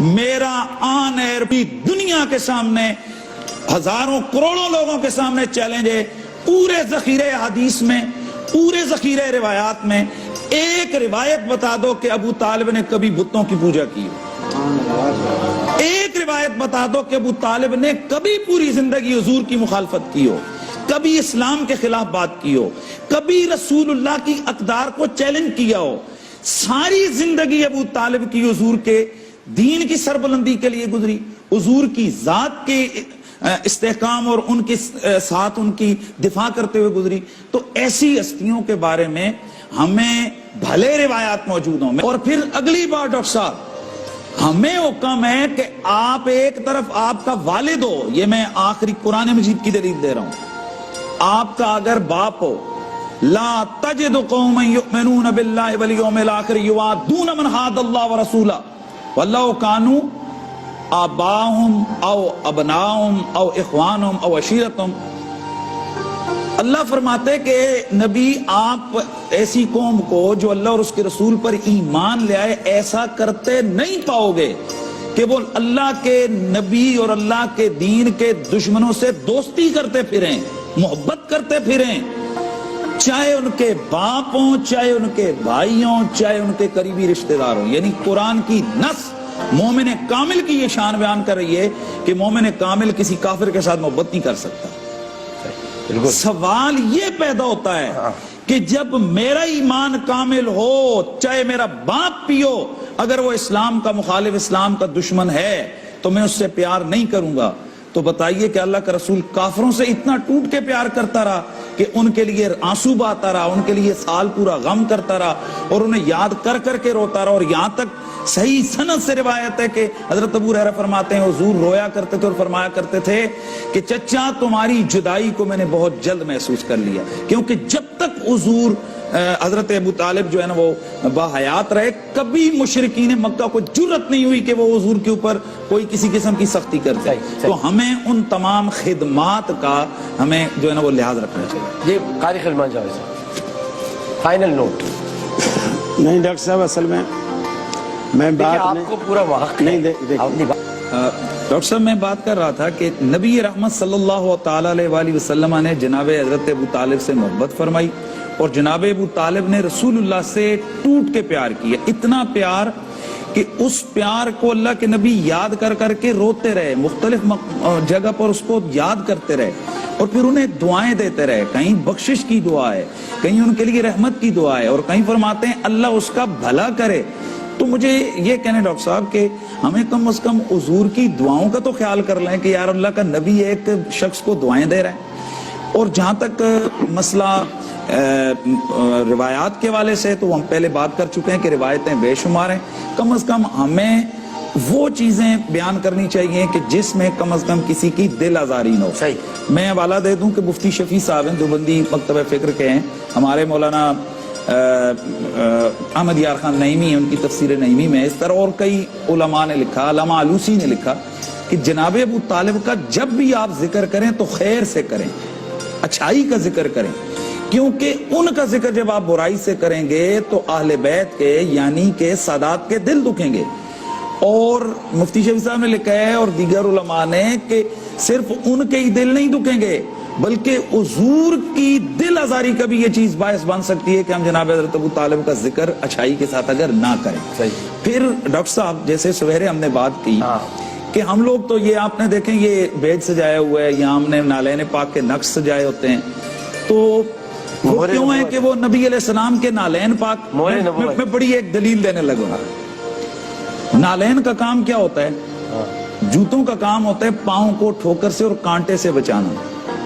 میرا آن ایئر بھی دنیا کے سامنے ہزاروں کروڑوں لوگوں کے سامنے چیلنج ہے، پورے ذخیرے حدیث میں، پورے ذخیرے روایات میں ایک روایت بتا دو کہ ابو طالب نے کبھی بتوں کی پوجا کی ہو، ایک روایت بتا دو کہ ابو طالب نے کبھی پوری زندگی حضور کی مخالفت کی ہو، کبھی اسلام کے خلاف بات کی ہو، کبھی رسول اللہ کی اقدار کو چیلنج کیا ہو۔ ساری زندگی ابو طالب کی حضور کے دین کی سربلندی کے لیے گزری، حضور کی ذات کے استحکام اور ان کے ساتھ ان کی دفاع کرتے ہوئے گزری۔ تو ایسی ہستیوں کے بارے میں ہمیں بھلے روایات موجود ہوں۔ اور پھر اگلی بار ڈاکٹر صاحب ہمیں حکم ہے کہ آپ ایک طرف آپ کا والد ہو، یہ میں آخری قرآن مجید کی دلیل دے رہا ہوں، آپ کا اگر باپ ہو، لا تجد قوما یؤمنون باللہ والیوم الآخر یوادون من حاد اللہ ورسولہ واللہ کانوا آباہم او ابناہم او اخوانہم او عشیرتہم۔ اللہ فرماتے کہ نبی آپ ایسی قوم کو جو اللہ اور اس کے رسول پر ایمان لے آئے ایسا کرتے نہیں پاؤ گے کہ وہ اللہ کے نبی اور اللہ کے دین کے دشمنوں سے دوستی کرتے پھریں، محبت کرتے پھریں، چاہے ان کے باپ ہوں، چاہے ان کے بھائی ہوں، چاہے ان کے قریبی رشتہ دار ہوں۔ یعنی قرآن کی نص مومن کامل کی یہ شان بیان کر رہی ہے کہ مومن کامل کسی کافر کے ساتھ محبت نہیں کر سکتا۔ سوال یہ پیدا ہوتا ہے کہ جب میرا ایمان کامل ہو، چاہے میرا باپ بھی ہو، اگر وہ اسلام کا مخالف، اسلام کا دشمن ہے تو میں اس سے پیار نہیں کروں گا۔ تو بتائیے کہ اللہ کا رسول کافروں سے اتنا ٹوٹ کے پیار کرتا رہا کہ ان کے لیے آنسو بہاتا رہا، ان کے لیے سال پورا غم کرتا رہا اور انہیں یاد کر کر کے روتا رہا۔ اور یہاں تک صحیح سند سے روایت ہے کہ حضرت ابو ہریرہ فرماتے ہیں حضور رویا کرتے تھے اور فرمایا کرتے تھے کہ چچا تمہاری جدائی کو میں نے بہت جلد محسوس کر لیا، کیونکہ جب تک حضور حضرت ابو طالب جو ہے نا وہ باحیات رہے، کبھی مشرکین مکہ کو جرأت نہیں ہوئی کہ وہ حضور کے اوپر کوئی کسی قسم کی سختی کرتے۔ تو ہمیں ان تمام خدمات کا ہمیں جو ہے نا وہ لحاظ رکھنا چاہیے۔ یہ قاری خلمان جاوید صاحب فائنل نوٹ۔ نہیں ڈاکٹر صاحب، اصل میں بات آپ کو پورا واقع نہیں ڈاکٹر صاحب میں بات کر رہا تھا کہ نبی رحمت صلی اللہ تعالی علیہ وآلہ وسلم نے جناب حضرت ابو طالب سے محبت فرمائی اور جناب ابو طالب نے رسول اللہ سے ٹوٹ کے پیار کیا، اتنا پیار کہ اس پیار کو اللہ کے نبی یاد کر کر کے روتے رہے، مختلف جگہ پر اس کو یاد کرتے رہے اور پھر انہیں دعائیں دیتے رہے، کہیں بخشش کی دعا ہے، کہیں ان کے لیے رحمت کی دعا ہے اور کہیں فرماتے ہیں اللہ اس کا بھلا کرے۔ تو مجھے یہ کہنے ڈاکٹر صاحب کہ ہمیں کم از کم حضور کی دعاؤں کا تو خیال کر لیں کہ یار اللہ کا نبی ایک شخص کو دعائیں دے رہے ہیں۔ اور جہاں تک مسئلہ روایات کے والے سے تو ہم پہلے بات کر چکے ہیں کہ روایتیں بے شمار ہیں، کم از کم ہمیں وہ چیزیں بیان کرنی چاہیے کہ جس میں کم از کم کسی کی دل آزاری نہ ہو۔ میں حوالہ دے دوں کہ مفتی شفیع صاحب ہیں، دیوبندی مکتبہ فکر کے ہیں، ہمارے مولانا احمد یار خان نعیمی، ان کی تفسیر نعیمی میں اس طرح اور کئی علماء نے لکھا، علامہ علوسی نے لکھا کہ جناب ابو طالب کا جب بھی آپ ذکر کریں تو خیر سے کریں، اچھائی کا ذکر کریں، کیونکہ ان کا ذکر جب آپ برائی سے کریں گے تو اہل بیت کے یعنی کہ سادات کے دل دکھیں گے۔ اور مفتی شفیع صاحب نے لکھا ہے اور دیگر علماء نے کہ صرف ان کے ہی دل نہیں دکھیں گے بلکہ حضور کی دل آزاری کا بھی یہ چیز باعث بن سکتی ہے کہ ہم جناب حضرت ابو طالب کا ذکر اچھائی کے ساتھ اگر نہ کریں۔ پھر ڈاکٹر صاحب جیسے سویرے ہم نے بات کی کہ ہم لوگ تو یہ آپ نے دیکھیں یہ بیج سجایا ہوا ہے، یہاں ہم نے نالین پاک کے نقش سجائے ہوتے ہیں، تو وہ کیوں ہے کہ وہ نبی علیہ السلام کے نالین پاک، میں بڑی ایک دلیل دینے لگا۔ نالین کا کام کیا ہوتا ہے؟ جوتوں کا کام ہوتا ہے پاؤں کو ٹھوکر سے اور کانٹے سے بچانا،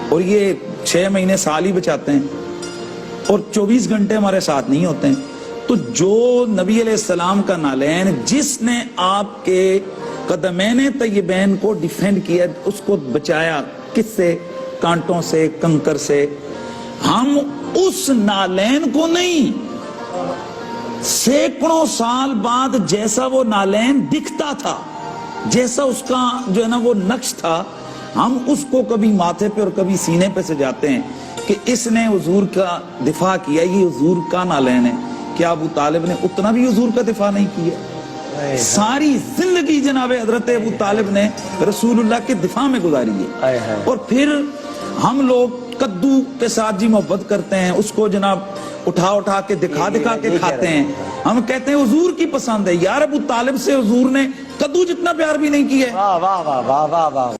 اور یہ 6 مہینے سال ہی بچاتے ہیں اور 24 گھنٹے ہمارے ساتھ نہیں ہوتے ہیں۔ تو جو نبی علیہ السلام کا نالین جس نے آپ کے قدمین طیبین کو ڈیفینڈ کیا، اس کو بچایا، کس سے؟ کانٹوں سے، کنکر سے۔ ہم اس نالین کو نہیں، سینکڑوں سال بعد جیسا وہ نالین دکھتا تھا، جیسا اس کا جو ہے نا وہ نقش تھا، ہم اس کو کبھی ماتھے پہ اور کبھی سینے پہ سجاتے ہیں کہ اس نے حضور کا دفاع کیا، یہ حضور کا نالین ہے۔ کیا ابو طالب نے اتنا بھی حضور کا دفاع نہیں کیا؟ ساری زندگی جناب حضرت ابو طالب نے رسول اللہ کے دفاع میں گزاری ہے. اور پھر ہم لوگ کدو کے ساتھ جی محبت کرتے ہیں, اس کو جناب اٹھا کے دکھا کے کھاتے ہیں. ہم کہتے ہیں حضور کی پسند ہے. یار ابو طالب سے حضور نے کدو جتنا پیار بھی نہیں کیا ہے. واہ واہ واہ واہ واہ واہ.